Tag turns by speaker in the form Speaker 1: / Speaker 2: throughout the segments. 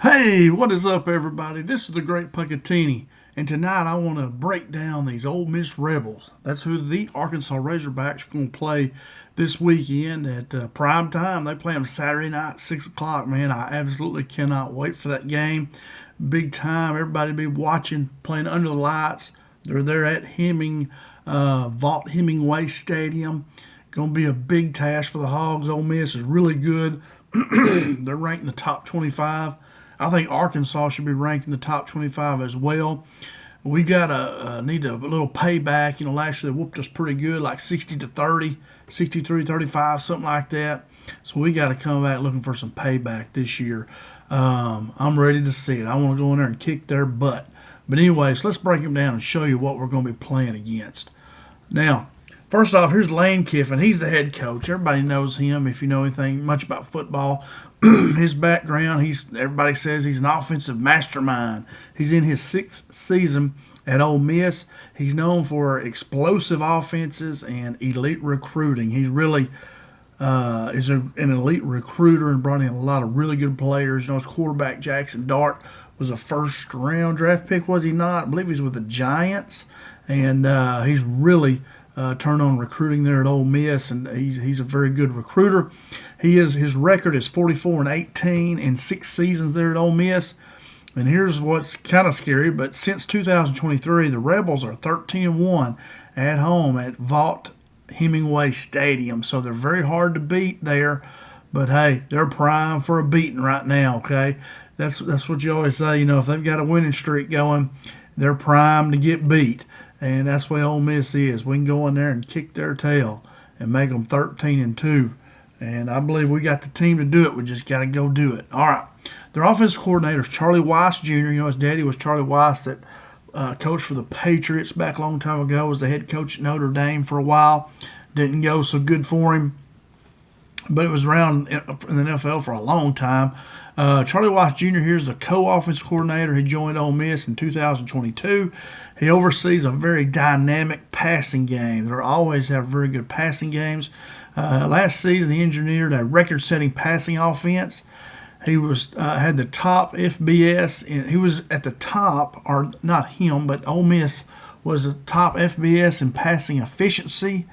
Speaker 1: Hey, what is up, everybody? This is the Great Puckettini, and tonight I want to break down these Ole Miss Rebels. That's who the Arkansas Razorbacks are going to play this weekend at prime time. They play them Saturday night, 6 o'clock, man. I absolutely cannot wait for that game. Big time. Everybody be watching, playing under the lights. They're there at Vaught Hemingway Stadium. Going to be a big task for the Hogs. Ole Miss is really good. They're ranked in the top 25. I think Arkansas should be ranked in the top 25 as well. We got to need a little payback. Last year they whooped us pretty good, like 60 to 30, 63-35, something like that. So we got to come back looking for some payback this year. I'm ready to see it. I want to go in there and kick their butt. But anyways, let's break them down and show you what we're going to be playing against. Now, first off, here's Lane Kiffin. He's the head coach. Everybody knows him if you know anything much about football. His background, everybody says he's an offensive mastermind. He's in his 6th season at Ole Miss. He's known for explosive offenses and elite recruiting. He's really an elite recruiter and brought in a lot of really good players. His quarterback Jackson Dart was a first-round draft pick, was he not? I believe he's with the Giants, and he's really turned on recruiting there at Ole Miss, and he's a very good recruiter. His record is 44-18 in 6 seasons there at Ole Miss. And here's what's kind of scary, but since 2023, the Rebels are 13-1 at home at Vaught Hemingway Stadium. So they're very hard to beat there. But hey, they're primed for a beating right now, okay? That's what you always say. If they've got a winning streak going, they're primed to get beat. And that's the way Ole Miss is. We can go in there and kick their tail and make them 13-2. And I believe we got the team to do it. We just got to go do it. All right. Their offensive coordinator is Charlie Weiss Jr. His daddy was Charlie Weiss that coached for the Patriots back a long time ago. Was the head coach at Notre Dame for a while. Didn't go so good for him. But it was around in the NFL for a long time. Charlie Weiss Jr. here is the co-offensive coordinator. He joined Ole Miss in 2022. He oversees a very dynamic passing game. They always have very good passing games. Last season, he engineered a record-setting passing offense. He had the top FBS. He was at the top, or not him, but Ole Miss was the top FBS in passing efficiency,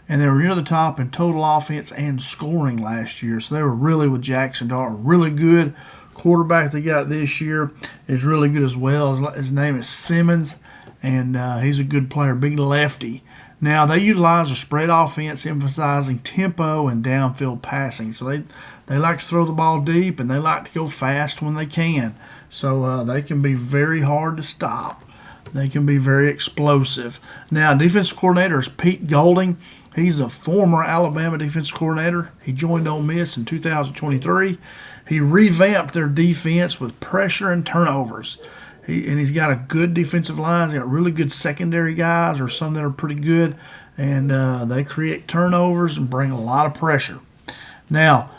Speaker 1: and they were near the top in total offense and scoring last year. So they were really, with Jackson Dart, really good. Quarterback they got this year is really good as well. His name is Simmons, and he's a good player, big lefty. Now, they utilize a spread offense emphasizing tempo and downfield passing. So they like to throw the ball deep, and they like to go fast when they can. So they can be very hard to stop. They can be very explosive. Now, defensive coordinator is Pete Golding. He's a former Alabama defensive coordinator. He joined Ole Miss in 2023. He revamped their defense with pressure and turnovers. He's got a good defensive line. He's got really good secondary guys, or some that are pretty good, and they create turnovers and bring a lot of pressure. Now,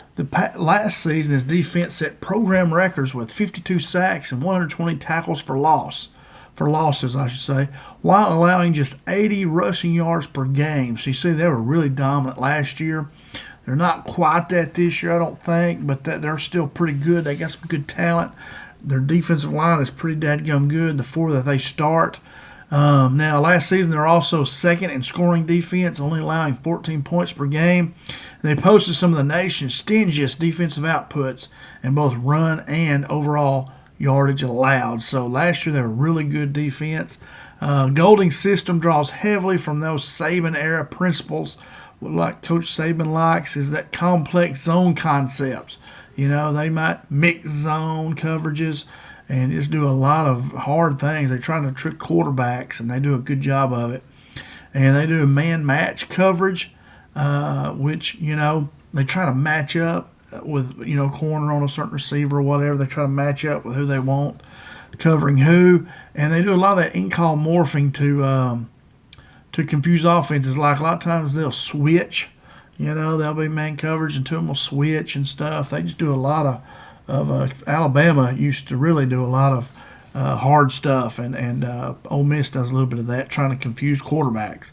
Speaker 1: last season, his defense set program records with 52 sacks and 120 tackles for losses, I should say, while allowing just 80 rushing yards per game. So you see, they were really dominant last year. They're not quite that this year, I don't think, but they're still pretty good. They got some good talent. Their defensive line is pretty dadgum good, the 4 that they start. Now, last season, they're also second in scoring defense, only allowing 14 points per game. They posted some of the nation's stingiest defensive outputs in both run and overall yardage allowed. So last year, they were really good defense. Golding's system draws heavily from those Saban-era principles. What Coach Saban likes is that complex zone concepts. They might mix zone coverages and just do a lot of hard things. They're trying to trick quarterbacks, and they do a good job of it. And they do a man-match coverage, which, they try to match up with, corner on a certain receiver or whatever. They try to match up with who they want, covering who. And they do a lot of that in-call morphing to confuse offenses. Like a lot of times they'll switch. There'll be man coverage and two of them will switch and stuff. They just do a lot of Alabama used to really do a lot of hard stuff, and Ole Miss does a little bit of that, trying to confuse quarterbacks.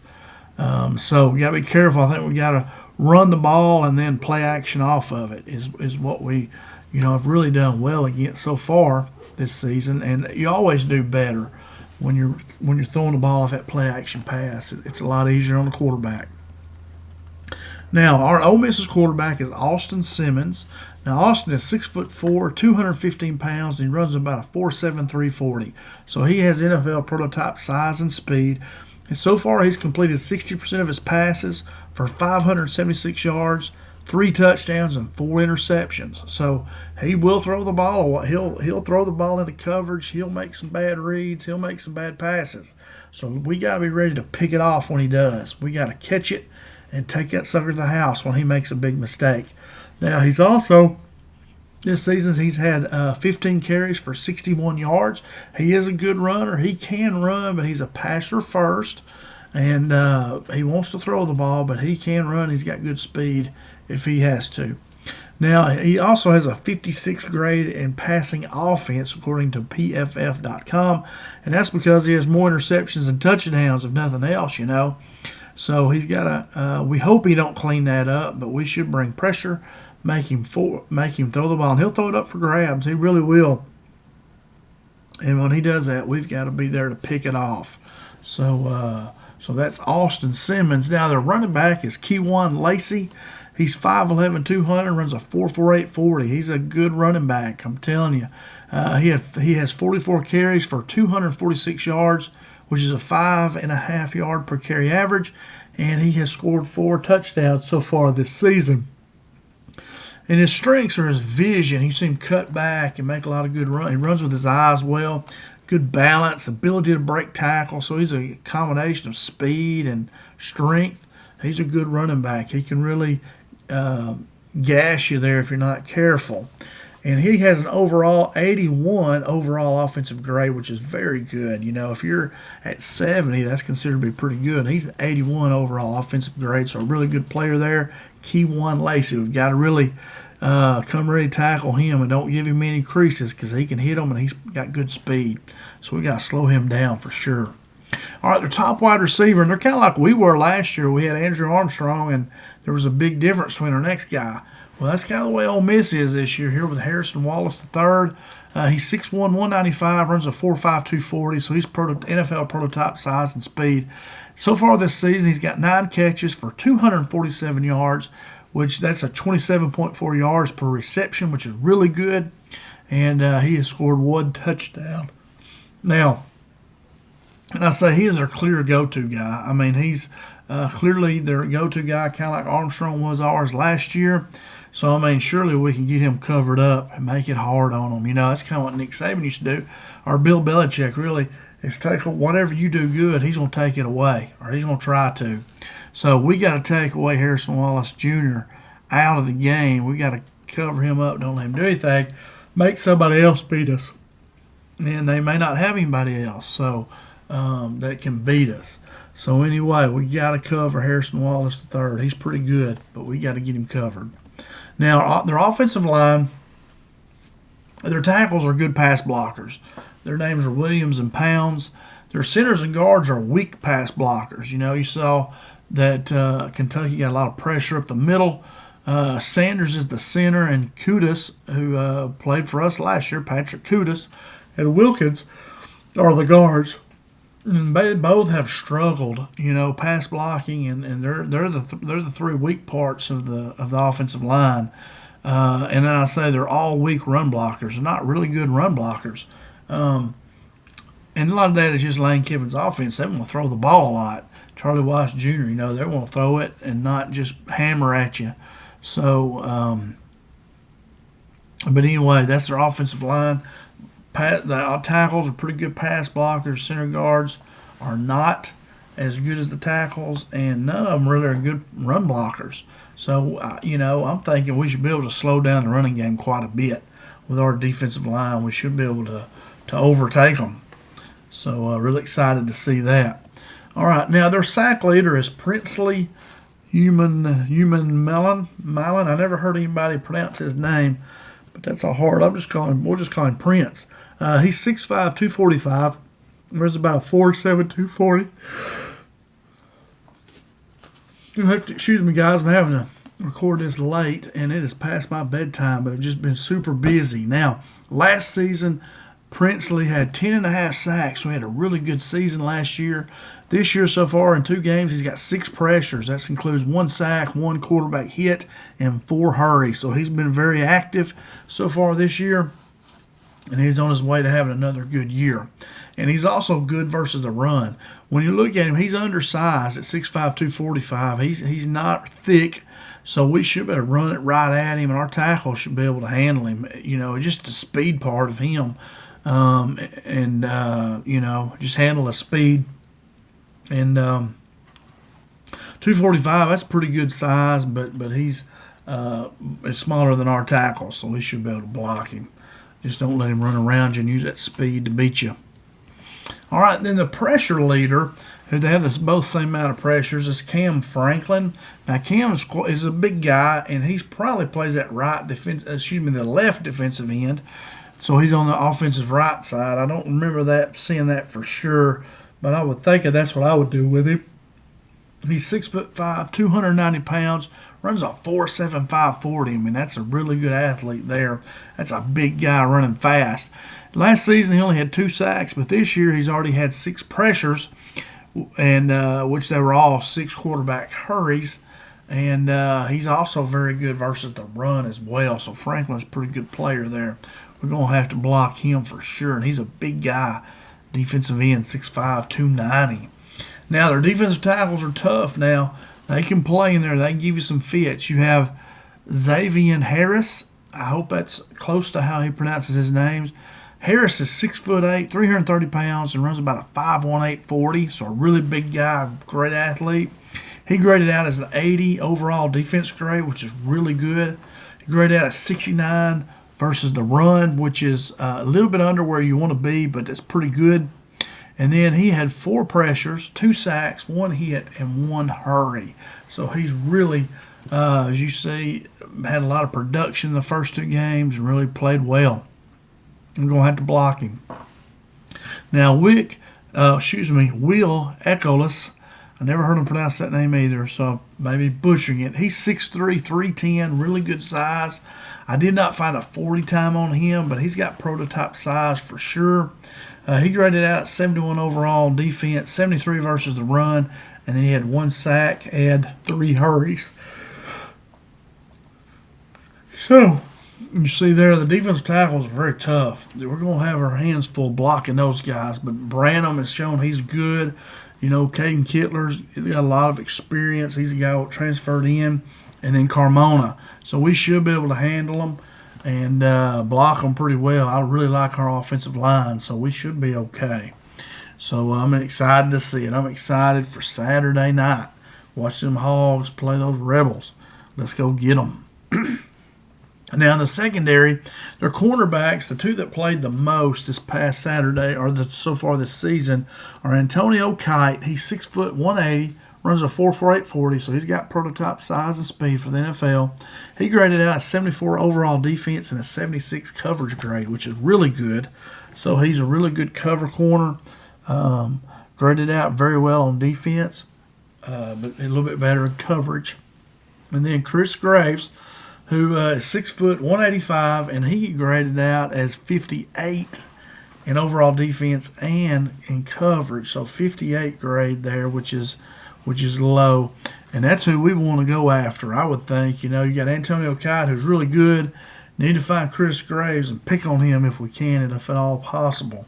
Speaker 1: So we got to be careful. I think we got to run the ball and then play action off of it is what we have really done well against so far this season. And you always do better when you're throwing the ball off that play action pass. It's a lot easier on the quarterback. Now, our Ole Miss's quarterback is Austin Simmons. Now, Austin is 6'4", 215 pounds, and he runs about a 4.73 40. So he has NFL prototype size and speed. And so far, he's completed 60% of his passes for 576 yards, 3 touchdowns, and 4 interceptions. So he will throw the ball. He'll throw the ball into coverage. He'll make some bad reads. He'll make some bad passes. So we got to be ready to pick it off when he does. We got to catch it and take that sucker to the house when he makes a big mistake. Now, he's also, this season, he's had 15 carries for 61 yards. He is a good runner. He can run, but he's a passer first. And he wants to throw the ball, but he can run. He's got good speed if he has to. Now, he also has a 56th grade in passing offense, according to PFF.com. And that's because he has more interceptions and touchdowns, if nothing else, So he's got we hope he don't clean that up, but we should bring pressure, make him throw the ball, and he'll throw it up for grabs. He really will. And when he does that, we've got to be there to pick it off. So that's Austin Simmons. Now, their running back is Keywan Lacey. He's 5'11", 200, runs a 4.48 40. He's a good running back, I'm telling you. He has 44 carries for 246 yards, which is a 5.5 yard per carry average, and he has scored 4 touchdowns so far this season. And his strengths are his vision. You see him cut back and make a lot of good runs. He runs with his eyes well, good balance, ability to break tackle. So he's a combination of speed and strength. He's a good running back. He can really gash you there if you're not careful. And he has an overall 81 overall offensive grade, which is very good. If you're at 70, that's considered to be pretty good. He's an 81 overall offensive grade, so a really good player there. Keywan Lacey. We've got to really come ready to tackle him and don't give him any creases because he can hit them and he's got good speed. So we got to slow him down for sure. All right, their top wide receiver, and they're kind of like we were last year. We had Andrew Armstrong, and there was a big difference between our next guy. Well, that's kind of the way Ole Miss is this year here with Harrison Wallace III. He's 6'1", 195, runs a 4.5 240, so he's NFL prototype size and speed. So far this season, he's got 9 catches for 247 yards, which that's a 27.4 yards per reception, which is really good. And he has scored 1 touchdown. Now, and I say he is their clear go-to guy. I mean, he's clearly their go-to guy, kind of like Armstrong was ours last year. So, I mean, surely we can get him covered up and make it hard on him. That's kind of what Nick Saban used to do. Or Bill Belichick, really, is take whatever you do good, he's going to take it away, or he's going to try to. So, we got to take away Harrison Wallace Jr. out of the game. We got to cover him up, don't let him do anything, make somebody else beat us. And they may not have anybody else that can beat us. So, anyway, we got to cover Harrison Wallace III. He's pretty good, but we got to get him covered. Now, their offensive line, their tackles are good pass blockers. Their names are Williams and Pounds. Their centers and guards are weak pass blockers. You saw that Kentucky got a lot of pressure up the middle. Sanders is the center, and Kudus, who played for us last year, Patrick Kudus, and Wilkins are the guards. And they both have struggled, pass blocking, and they're the 3 weak parts of the offensive line. And then I say they're all weak run blockers. They're not really good run blockers. And a lot of that is just Lane Kiffin's offense. They want to throw the ball a lot. Charlie Weiss Jr., they want to throw it and not just hammer at you. So, but anyway, that's their offensive line. The tackles are pretty good pass blockers. Center guards are not as good as the tackles, and none of them really are good run blockers. So, I'm thinking we should be able to slow down the running game quite a bit with our defensive line. We should be able to overtake them. So, really excited to see that. All right, now their sack leader is Princely Human Mellon. I never heard anybody pronounce his name, but that's all hard. We'll just call him Prince. He's 6'5", 245. Runs about a 4.7 240. You have to excuse me, guys. I'm having record this late, and it is past my bedtime, but I've just been super busy. Now, last season, Princely had 10.5 sacks, so he had a really good season last year. This year so far in 2 games, he's got 6 pressures. That includes 1 sack, 1 quarterback hit, and 4 hurries. So he's been very active so far this year, and he's on his way to having another good year. And he's also good versus the run. When you look at him, he's undersized at 6'5", 245. He's not thick, so we should be able to run it right at him, and our tackle should be able to handle him. You know, just the speed part of him, you know, just handle the speed. And 245, that's pretty good size, but he's smaller than our tackle, so we should be able to block him. Just don't let him run around you and use that speed to beat you. All right, then the pressure leader, who they have both same amount of pressures, is Cam Franklin. Now Cam is a big guy, and he probably plays that the left defensive end. So he's on the offensive right side. I don't remember seeing that for sure, but I would think that's what I would do with him. He's 6'5", 290 pounds, runs a 4.75 40. I mean, that's a really good athlete there. That's a big guy running fast. Last season he only had 2 sacks, but this year he's already had 6 pressures, and which they were all 6 quarterback hurries. And he's also very good versus the run as well. So Franklin's a pretty good player there. We're going to have to block him for sure. And he's a big guy, defensive end, 6'5", 290. Now, their defensive tackles are tough now. They can play in there. They can give you some fits. You have Xavier Harris. I hope that's close to how he pronounces his names. Harris is 6'8", 330 pounds, and runs about a 5.18 40. So a really big guy, great athlete. He graded out as an 80 overall defense grade, which is really good. He graded out at 69 versus the run, which is a little bit under where you want to be, but that's pretty good. And then he had 4 pressures, 2 sacks, 1 hit, and 1 hurry. So he's really, as you see, had a lot of production in the first 2 games and really played well. I'm going to have to block him. Now, Will Echolas, I never heard him pronounce that name either, so maybe butchering it. He's 6'3", 310, really good size. I did not find a 40 time on him, but he's got prototype size for sure. He graded out 71 overall defense, 73 versus the run, and then he had 1 sack and 3 hurries. So, you see there, the defensive tackles are very tough. We're going to have our hands full blocking those guys, but Branham has shown he's good. You know, Caden Kittler's got a lot of experience. He's a guy who transferred in, and then Carmona. So we should be able to handle them and block them pretty well. I really like our offensive line, so we should be okay. So I'm excited to see it. I'm excited for Saturday night. Watch them Hogs play those Rebels. Let's go get them. Now in the secondary, their cornerbacks, the 2 that played the most this past Saturday, or so far this season, are Antonio Kite. He's 6 foot 180, runs a 4.48 40, so he's got prototype size and speed for the NFL. He graded out a 74 overall defense and a 76 coverage grade, which is really good. So he's a really good cover corner. Graded out very well on defense, but a little bit better in coverage. And then Chris Graves, who is 6 foot 185, and he graded out as 58 in overall defense and in coverage. So 58 grade there, which is low, and that's who we want to go after. I would think. You know, you got Antonio Kite, who's really good. Need to find Chris Graves and pick on him if we can, and if at all possible.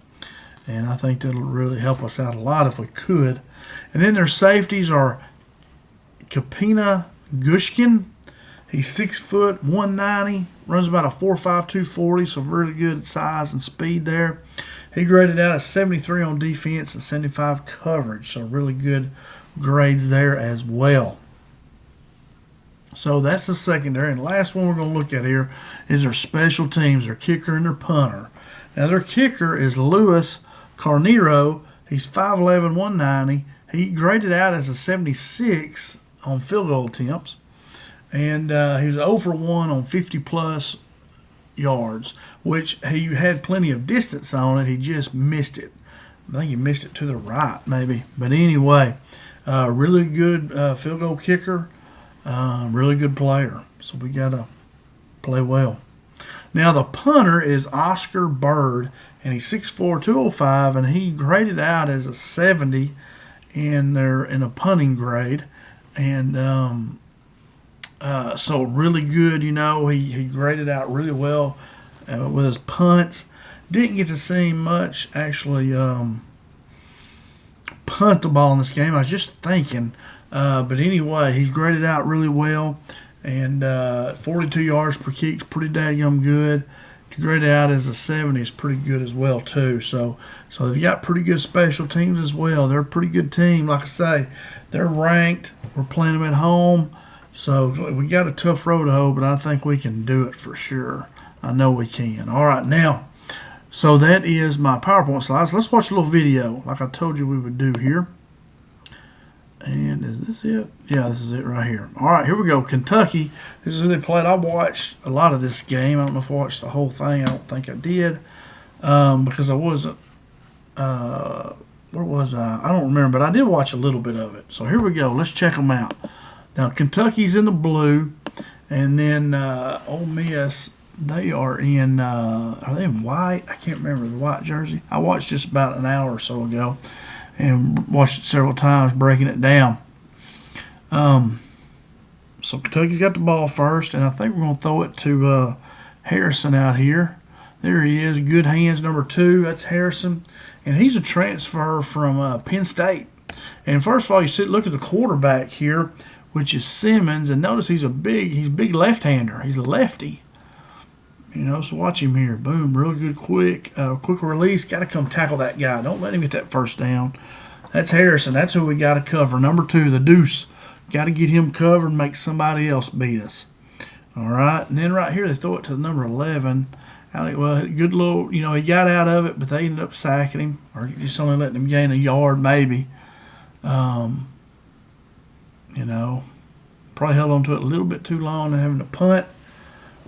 Speaker 1: And I think that'll really help us out a lot if we could. And then their safeties are Kapina Gushkin. He's 6 foot 190, runs about a 4.5 240, so really good at size and speed there. He graded out a 73 on defense and 75 coverage, so really good grades there as well. So that's the secondary. And the last one we're going to look at here is their special teams, their kicker and their punter. Now their kicker is Luis Carneiro. He's 5'11", 190. He graded out as a 76 on field goal attempts. And he was 0 for 1 on 50-plus yards, which he had plenty of distance on it. He just missed it. I think he missed it to the right, maybe. But anyway, really good field goal kicker. Really good player. So we got to play well. Now the punter is Oscar Bird, and he's 6'4", 205, and he graded out as a 70 in a punting grade, and so really good. He graded out really well with his punts. Didn't get to see him much actually punt the ball in this game. I was just thinking, but anyway, he's graded out really well, and 42 yards per kick is pretty daggum good. To grade out as a 70 is pretty good as well too. So they've got pretty good special teams as well. They're a pretty good team. Like I say, they're ranked. We're playing them at home, so we got a tough road to hoe, but I think we can do it for sure. I know we can. All right, now, so that is my PowerPoint slides. Let's watch a little video like I told you we would do here. And is this it? Yeah, this is it right here. All right, here we go. Kentucky. This is who they played. I watched a lot of this game. I don't know if I watched the whole thing. I don't think I did because I wasn't. Where was I? I don't remember, but I did watch a little bit of it. So here we go. Let's check them out. Now, Kentucky's in the blue, and then Ole Miss, they are in white? I can't remember the white jersey. I watched this about an hour or so ago and watched it several times, breaking it down. So Kentucky's got the ball first, and I think we're going to throw it to Harrison out here. There he is, good hands, number 2. That's Harrison, and he's a transfer from Penn State. And first of all, look at the quarterback here, which is Simmons, and notice he's a big left-hander. He's a lefty. So watch him here. Boom, real good, quick release. Got to come tackle that guy. Don't let him get that first down. That's Harrison. That's who we got to cover. Number 2, the deuce. Got to get him covered and make somebody else beat us. All right, and then right here they throw it to number 11. Well, good little, he got out of it, but they ended up sacking him, or just only letting him gain a yard maybe. Probably held on to it a little bit too long and having to punt.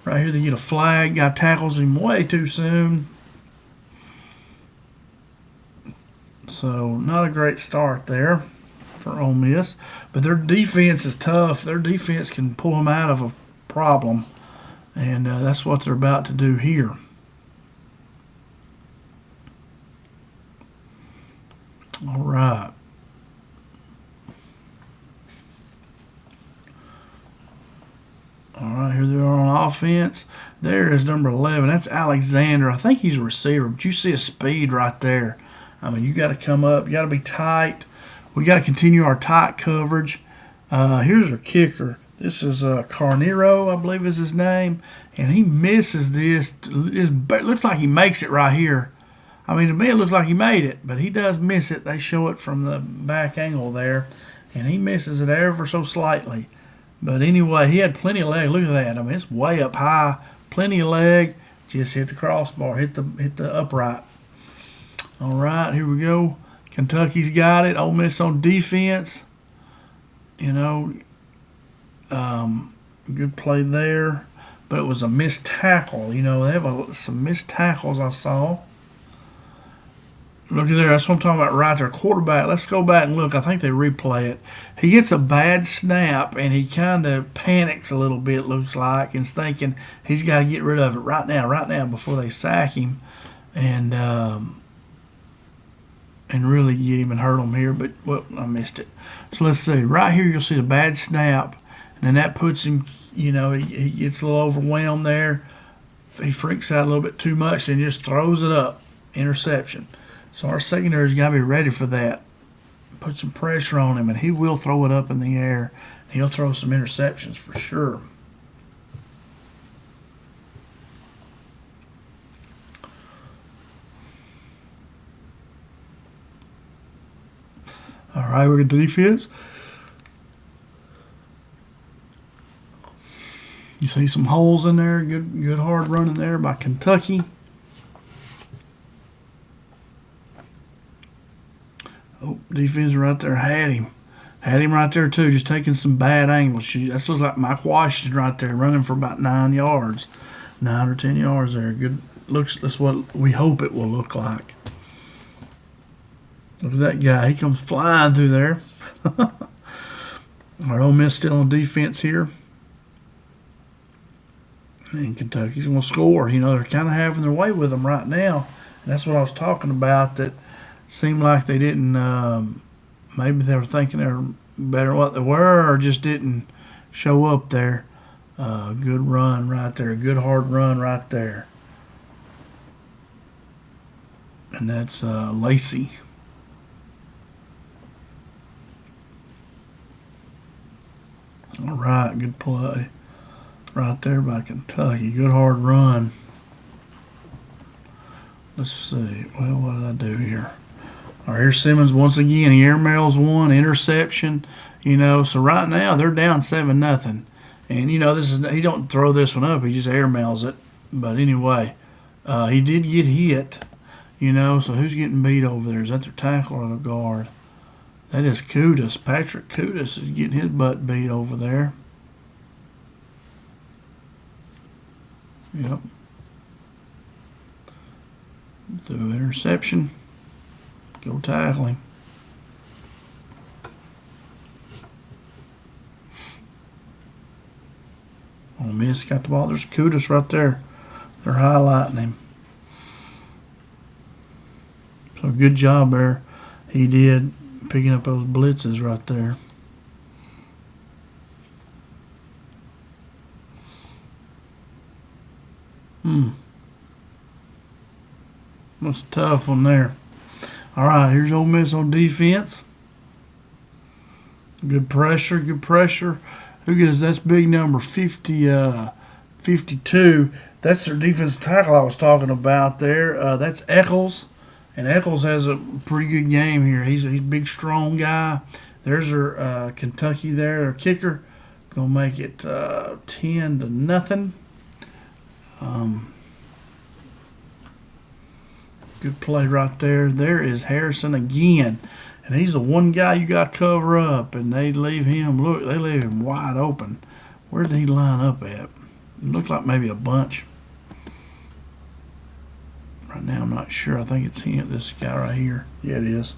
Speaker 1: Right here they get a flag. Guy tackles him way too soon. So not a great start there for Ole Miss. But their defense is tough. Their defense can pull them out of a problem. And that's what they're about to do here. All right. All right, here they are on offense. There is number 11. That's Alexander. I think he's a receiver, but you see his speed right there. I mean, you got to come up. You got to be tight. We got to continue our tight coverage. Here's our kicker. This is Carnero, I believe is his name, and he misses this. It looks like he makes it right here. I mean, to me, it looks like he made it, but he does miss it. They show it from the back angle there, and he misses it ever so slightly. But anyway, he had plenty of leg. Look at that. I mean, it's way up high. Plenty of leg. Just hit the crossbar. Hit the upright. All right, here we go. Kentucky's got it. Ole Miss on defense. Good play there. But it was a missed tackle. They have some missed tackles I saw. Look at there. That's what I'm talking about right there. Quarterback. Let's go back and look. I think they replay it. He gets a bad snap, and he kind of panics a little bit, looks like, and is thinking he's got to get rid of it right now, before they sack him and really get him and hurt him here. But, well, I missed it. So let's see. Right here you'll see the bad snap, and then that puts him, he gets a little overwhelmed there. He freaks out a little bit too much and just throws it up. Interception. So our secondary's got to be ready for that. Put some pressure on him, and he will throw it up in the air. He'll throw some interceptions for sure. All right, we're going to defense. You see some holes in there. Good hard running there by Kentucky. Oh, defense right there had him. Had him right there, too, just taking some bad angles. That looks like Mike Washington right there, running for about 9 yards. 9 or 10 yards there. Good looks. That's what we hope it will look like. Look at that guy. He comes flying through there. Our Ole Miss still on defense here. And Kentucky's going to score. You know, they're kind of having their way with them right now. And that's what I was talking about, that seemed like they didn't, maybe they were thinking they were better than what they were, or just didn't show up there. Good run right there. Good hard run right there. And that's Lacey. All right, good play right there by Kentucky. Good hard run. Let's see. Well, what did I do here? All right, here's Simmons once again. He airmails one, interception. You know, so right now they're down 7-0. And you know, he don't throw this one up. He just airmails it. But anyway, he did get hit. You know, so who's getting beat over there? Is that their tackle or the guard? That is Kudus. Patrick Kudus is getting his butt beat over there. Yep. Through interception. Go tackling. Ole Miss got the ball. There's Kudus right there. They're highlighting him. So good job there. He did, picking up those blitzes right there. That's a tough one there. All right, here's Ole Miss on defense. Good pressure, good pressure. Who gets that's big number 50, 52. That's their defensive tackle I was talking about there. That's Eccles. And Eccles has a pretty good game here. He's a big, strong guy. There's our Kentucky there, their kicker. Gonna make it 10-0. Good play right there. There is Harrison again. And he's the one guy you got to cover up. And they leave him, look, they leave him wide open. Where did he line up at? It looked like maybe a bunch. Right now, I'm not sure. I think it's him, this guy right here. Yeah, it is.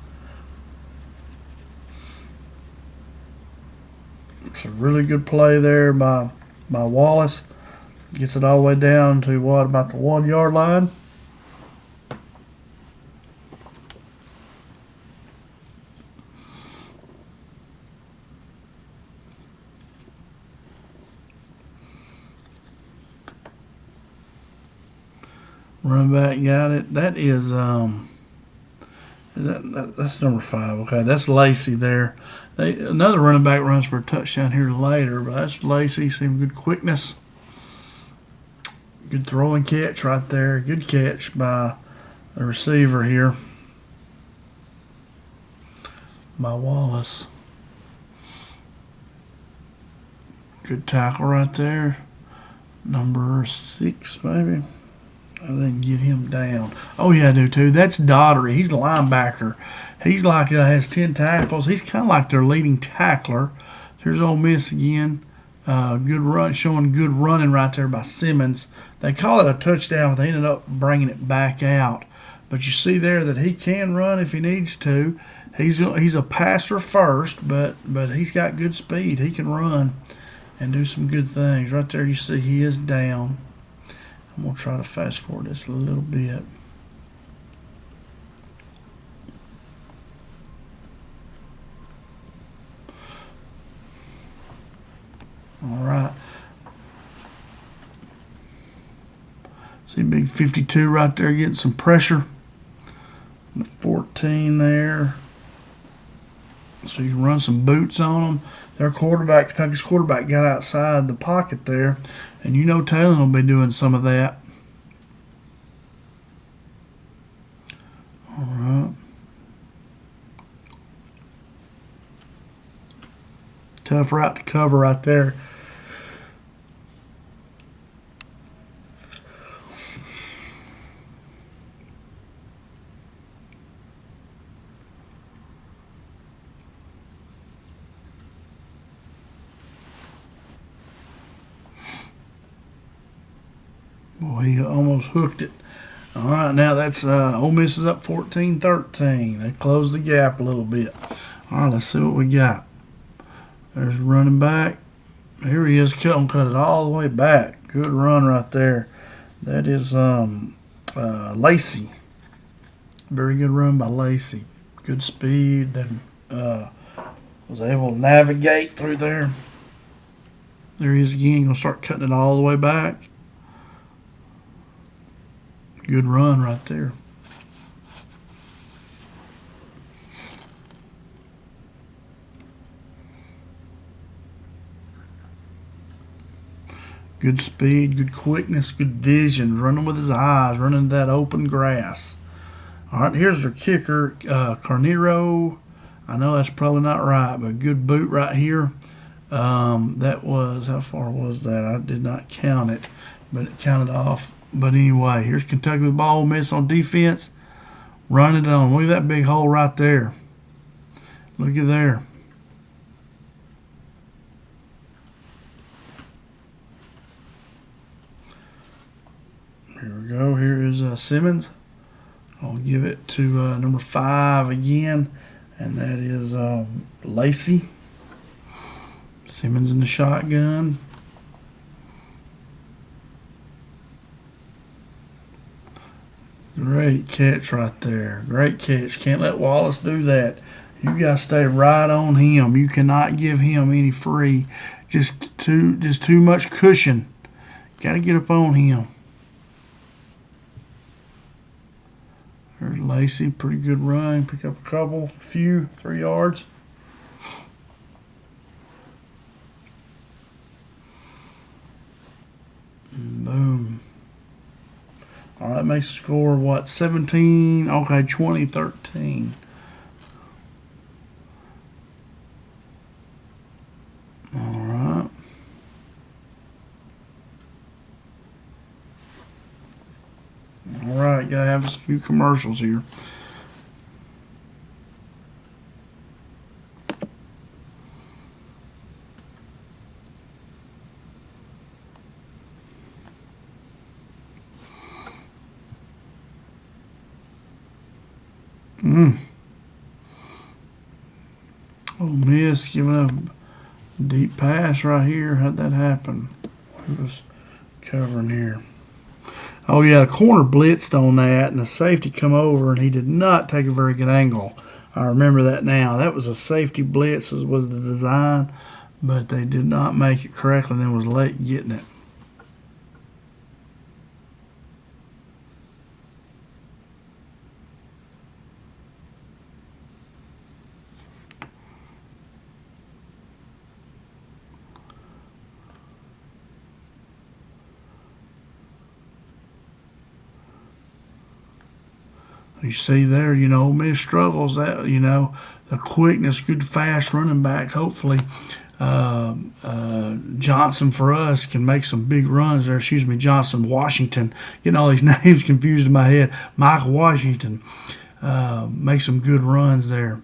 Speaker 1: It's a really good play there by Wallace. Gets it all the way down to what, about the 1 yard line? Running back got it. That is that's number 5. Okay, that's Lacey there. Another running back runs for a touchdown here later, but that's Lacey. Some good quickness. Good throw and catch right there. Good catch by the receiver here. By Wallace. Good tackle right there. Number 6, maybe. I didn't get him down. Oh, yeah, I do too. That's Daughtery. He's the linebacker. He's like, has 10 tackles. He's kind of like their leading tackler. There's Ole Miss again. Good run, showing good running right there by Simmons. They call it a touchdown, but they ended up bringing it back out. But you see there that he can run if he needs to. He's a passer first, but he's got good speed. He can run and do some good things. Right there you see he is down. I'm going to try to fast forward this a little bit. All right. See big 52 right there getting some pressure. 14 there. So you can run some boots on them. Their quarterback, Kentucky's quarterback, got outside the pocket there. And you know Taylor will be doing some of that. All right. Tough route to cover right there. Boy, he almost hooked it. All right, now that's Ole Miss is up 14-13. They closed the gap a little bit. All right, let's see what we got. There's running back. Here he is. Cut it all the way back. Good run right there. That is Lacey. Very good run by Lacey. Good speed and was able to navigate through there. There he is again. Gonna start cutting it all the way back. Good run right there. Good speed, good quickness, good vision. Running with his eyes, running that open grass. All right, here's their kicker, Carnero. I know that's probably not right, but good boot right here. That was, how far was that? I did not count it, but it counted off. But anyway, here's Kentucky with ball. Ole Miss on defense. Run it on. Look at that big hole right there. Look at there. Here we go. Here is Simmons. I'll give it to number 5 again, and that is Lacey. Simmons in the shotgun. Great catch right there. Great catch. Can't let Wallace do that. You got to stay right on him. You cannot give him any free. Just too much cushion. Got to get up on him. There's Lacey. Pretty good run. Pick up a few, 3 yards. And boom. All right, makes the score, what, 17? Okay, 20-13. All right. All right, gotta have a few commercials here. Ole Miss giving a deep pass right here. How'd that happen? Who was covering here? Oh yeah, the corner blitzed on that, and the safety come over, and he did not take a very good angle. I remember that now. That was a safety blitz, was the design, but they did not make it correctly, and then was late getting it. You see there, Ole Miss struggles. That the quickness, good fast running back. Hopefully, Johnson for us can make some big runs there. Excuse me, Johnson Washington. Getting all these names confused in my head. Mike Washington make some good runs there.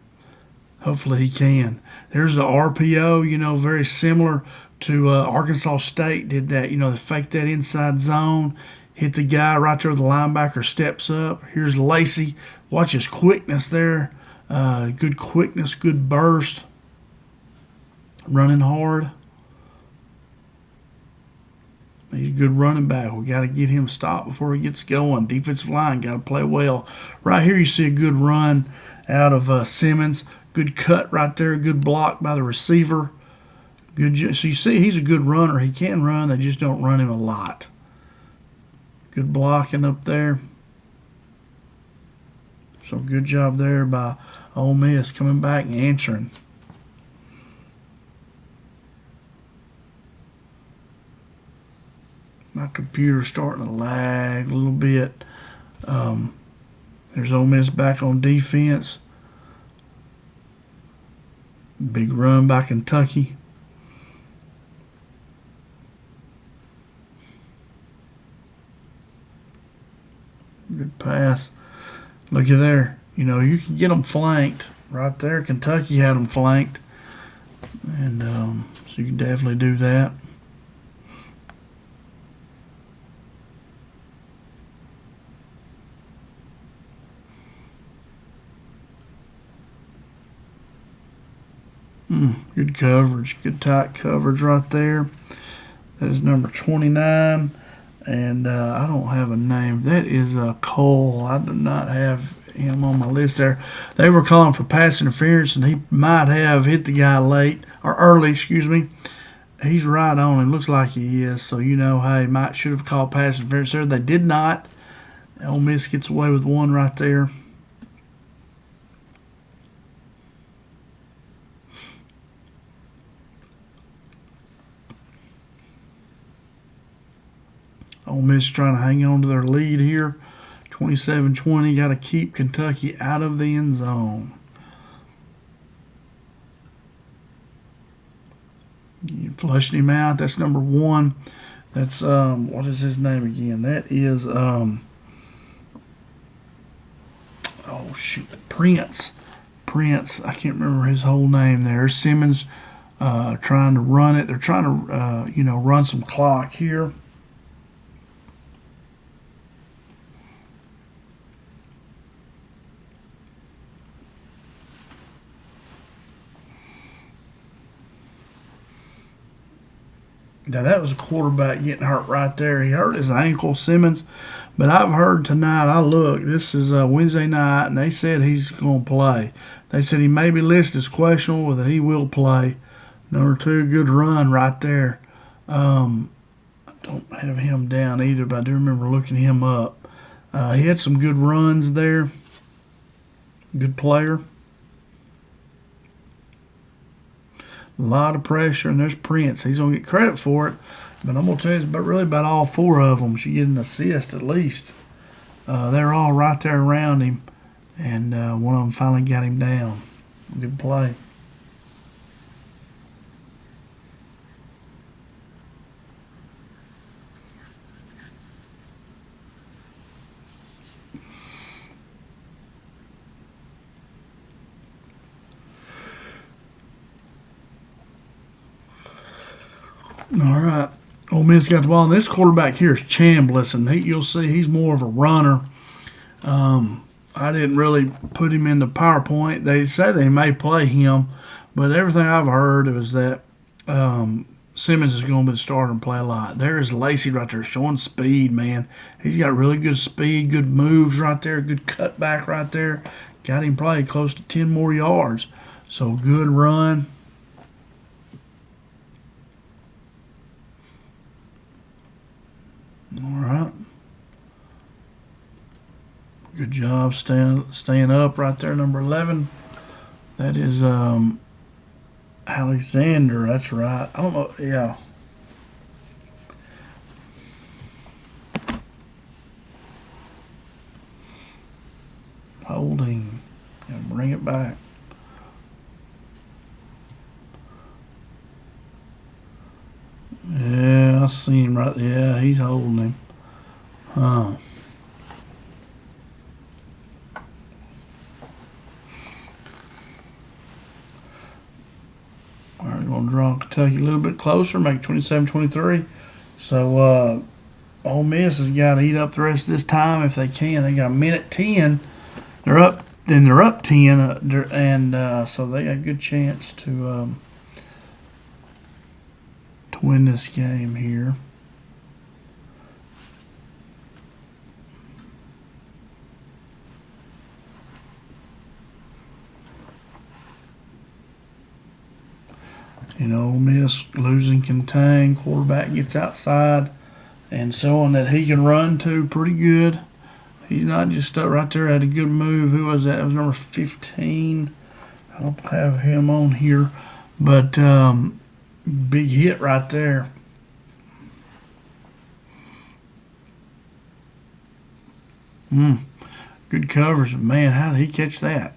Speaker 1: Hopefully he can. There's the RPO. Very similar to Arkansas State did that. They faked that inside zone. Hit the guy right there. The linebacker steps up. Here's Lacey. Watch his quickness there. Good quickness, good burst. Running hard. He's a good running back. We got to get him stopped before he gets going. Defensive line got to play well. Right here you see a good run out of Simmons. Good cut right there. Good block by the receiver. Good. So you see he's a good runner. He can run. They just don't run him a lot. Good blocking up there. So good job there by Ole Miss coming back and answering. My computer's starting to lag a little bit. There's Ole Miss back on defense. Big run by Kentucky. Good pass. Look at there. You can get them flanked right there. Kentucky had them flanked. And so you can definitely do that. Good coverage. Good tight coverage right there. That is number 29. And I don't have a name. That is Cole. I do not have him on my list there. They were calling for pass interference, and he might have hit the guy late or early, excuse me. He's right on him. Looks like he is. So, hey, might should have called pass interference there. They did not. Ole Miss gets away with one right there. Ole Miss trying to hang on to their lead here. 27-20. Got to keep Kentucky out of the end zone. You flushed him out. That's number 1. That's what is his name again? That is Prince. I can't remember his whole name there. Simmons trying to run it. They're trying to run some clock here. Now, that was a quarterback getting hurt right there. He hurt his ankle, Simmons. But I've heard tonight, this is Wednesday night, and they said he's going to play. They said he may be listed as questionable, but he will play. Number 2, good run right there. I don't have him down either, but I do remember looking him up. He had some good runs there. Good player. A lot of pressure, and there's Prince. He's going to get credit for it, but I'm going to tell you, it's really about all 4 of them should get an assist at least. They're all right there around him, and one of them finally got him down. Good play. All right. Ole Miss got the ball. And this quarterback here is Chambliss, and you'll see he's more of a runner. I didn't really put him in the PowerPoint. They say they may play him, but everything I've heard is that Simmons is going to be the starter and play a lot. There is Lacey right there showing speed, man. He's got really good speed, good moves right there, good cutback right there. Got him probably close to 10 more yards. So good run. All right. Good job staying up right there, number 11. That is Alexander. That's right. I don't know. Yeah. Holding. And bring it back. Yeah, I see him right. Yeah, he's holding him. Huh. All right, going to draw Kentucky a little bit closer, make it 27-23. So Ole Miss has got to eat up the rest of this time if they can. They got a minute 10. They're up. Then they're up 10, and so they got a good chance to win this game here. Ole Miss losing contain. Quarterback gets outside and showing that he can run too pretty good. He's not just stuck right there. Had a good move. Who was that? It was number 15. I don't have him on here, but big hit right there. Good coverage. Man, how did he catch that?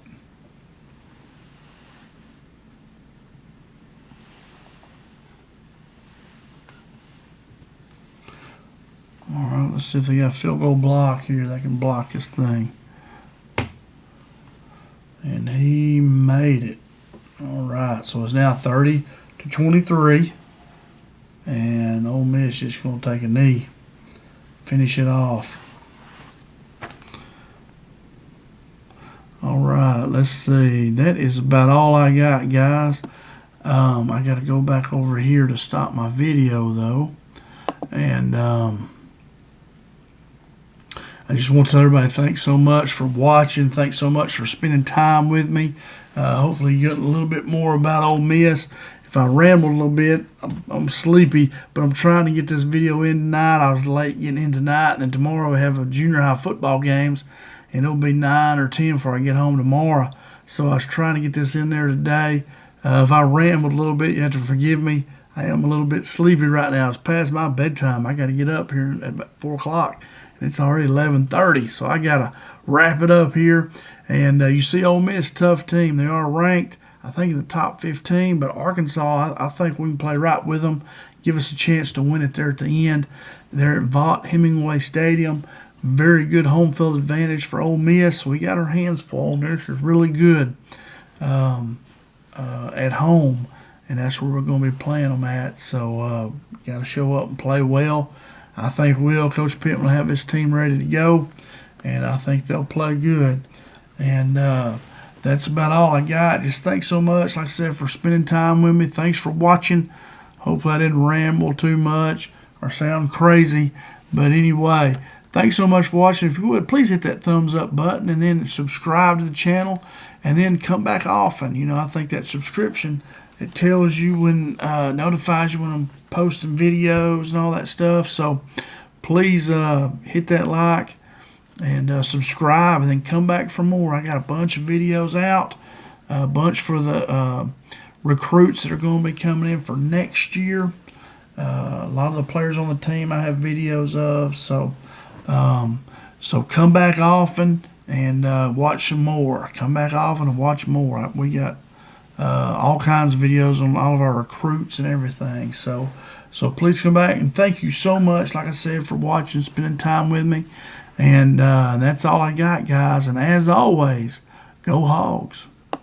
Speaker 1: All right, let's see if they got a field goal block here. They can block this thing. And he made it. All right, so it's now 30-23. And Ole Miss just going to take a knee. Finish it off. All right, let's see. That is about all I got, guys. I got to go back over here to stop my video though, and I just want to tell everybody thanks so much for watching. Thanks so much for spending time with me. Hopefully you get a little bit more about Ole Miss. If I rambled a little bit, I'm sleepy, but I'm trying to get this video in tonight. I was late getting in tonight, and then tomorrow we have a junior high football games, and it'll be 9 or 10 before I get home tomorrow. So I was trying to get this in there today. If I rambled a little bit, you have to forgive me. I am a little bit sleepy right now. It's past my bedtime. I got to get up here at about 4 o'clock. It's already 11:30, so I got to wrap it up here. And you see Ole Miss, tough team. They are ranked, I think, in the top 15, but Arkansas, I think we can play right with them, give us a chance to win it there at the end. They're at Vaught Hemingway Stadium. Very good home field advantage for Ole Miss. We got our hands full. This is really good at home, and that's where we're going to be playing them at. So got to show up and play well. I think Coach Pitt will have his team ready to go, and I think they'll play good. And that's about all I got. Just thanks so much, like I said, for spending time with me. Thanks for watching. Hopefully I didn't ramble too much or sound crazy. But anyway, thanks so much for watching. If you would, please hit that thumbs up button and then subscribe to the channel and then come back often. You know, I think that subscription, it tells you when, notifies you when I'm posting videos and all that stuff. So please hit that like and subscribe, and then come back for more. I got a bunch of videos out, a bunch for the recruits that are going to be coming in for next year. A lot of the players on the team I have videos of. So so come back often and watch some more. Come back often and watch more. We got all kinds of videos on all of our recruits and everything. So please come back, and thank you so much, like I said, for watching, spending time with me. And that's all I got, guys. And as always, go Hogs.